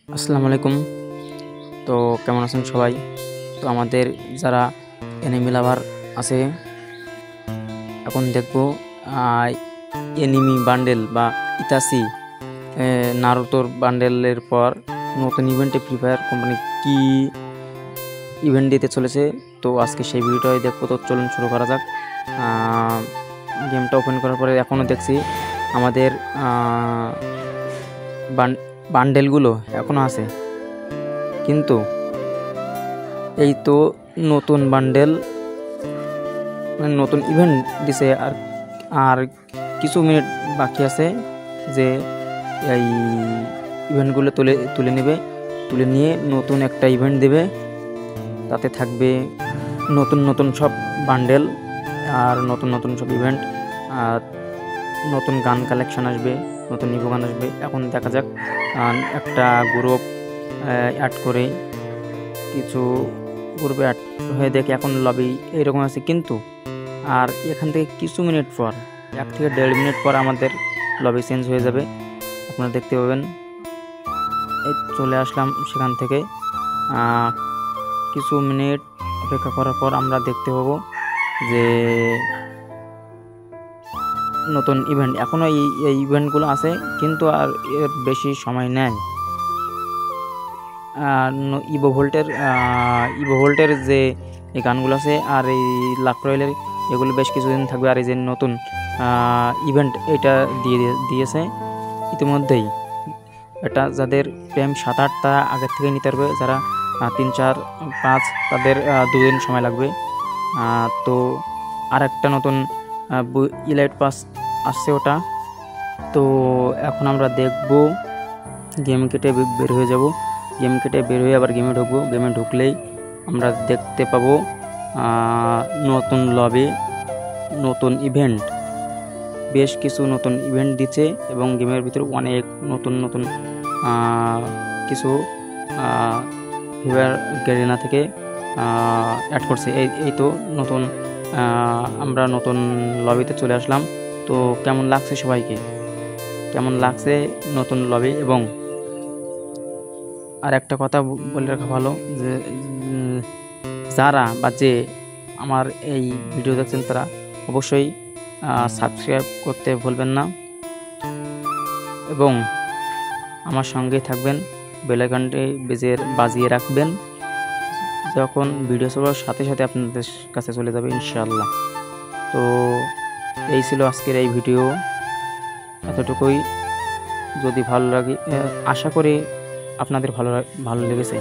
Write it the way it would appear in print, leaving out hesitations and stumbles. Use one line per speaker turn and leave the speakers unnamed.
আসসালামু আলাইকুম। তো কেমন আছেন সবাই? তো আমাদের যারা এনিমি লাভার আছে, এখন দেখব এনিমি বান্ডেল বা ইতাসি নারুতোর বান্ডেলের পর নতুন ইভেন্টে ফ্রি ফায়ার কোম্পানি কি ইভেন্ট দিতে চলেছে। তো আজকে সেই ভিডিওটাই দেখবো। তো চলুন শুরু করা যাক। গেমটা ওপেন করার পরে এখনও দেখছি আমাদের বান্ডেলগুলো এখনও আছে, কিন্তু এই তো নতুন বান্ডেল নতুন ইভেন্ট দিছে। আর কিছু মিনিট বাকি আছে যে এই ইভেন্টগুলো তুলে নেবে, তুলে নিয়ে নতুন একটা ইভেন্ট দেবে। তাতে থাকবে নতুন নতুন সব বান্ডেল আর নতুন নতুন সব ইভেন্ট, আর নতুন গান কালেকশন আসবে, নতুন ইভো গান আসবে। এখন দেখা যাক, একটা গ্রুপ অ্যাড করে কিছু গ্রুপে অ্যাড হয়ে দেখে এখন লবি এইরকম আছে, কিন্তু আর এখান থেকে কিছু মিনিট পর 1 থেকে 1.5 মিনিট পর আমাদের লবি চেঞ্জ হয়ে যাবে। আপনারা দেখতে পাবেন। এই চলে আসলাম সেখান থেকে। কিছু মিনিট অপেক্ষা করার পর আমরা দেখতে পাবো যে নতুন ইভেন্ট এখনও এই ইভেন্টগুলো আছে, কিন্তু আর এর বেশি সময় নেয়। ইভো ভোল্টের যে এই গানগুলো আছে আর এই লাক রয়েলের এগুলো বেশ কিছুদিন থাকবে। আর এই যে নতুন ইভেন্ট এটা দিয়েছে ইতিমধ্যেই। এটা যাদের প্রেম 7-8 তারা আগের থেকে নিতে পারবে, যারা 3, 4, 5 তাদের 2 দিন সময় লাগবে। তো আর একটা নতুন ইলাইট পাস আসছে ওটা। তো এখন আমরা দেখব, গেম কেটে বের হয়ে যাব। গেম কেটে বের হয়ে আবার গেমে ঢুকবো। গেমে ঢুকলেই আমরা দেখতে পাবো নতুন লবি, নতুন ইভেন্ট, বেশ কিছু নতুন ইভেন্ট দিচ্ছে এবং গেমের ভিতরে অনেক নতুন নতুন কিছু ফিভার গ্যারিনা থেকে অ্যাড করছে। এই তো নতুন আমরা নতুন লবিতে চলে আসলাম। তো কেমন লাগছে সবাইকে, কেমন লাগছে নতুন লবি? এবং আর একটা কথা বলে রাখা ভালো, যে যারা বা যে আমার এই ভিডিও দেখছেন তারা অবশ্যই সাবস্ক্রাইব করতে ভুলবেন না এবং আমার সঙ্গে থাকবেন। বেল আইকনটি বাজিয়ে রাখবেন, যখন ভিডিও চলার সাথে সাথে আপনাদের কাছে চলে যাবে ইনশাআল্লাহ। তো এই ছিল আজকের এই ভিডিও, এতটুকুই। যদি ভালো লাগে, আশা করি আপনাদের ভালো লেগেছে।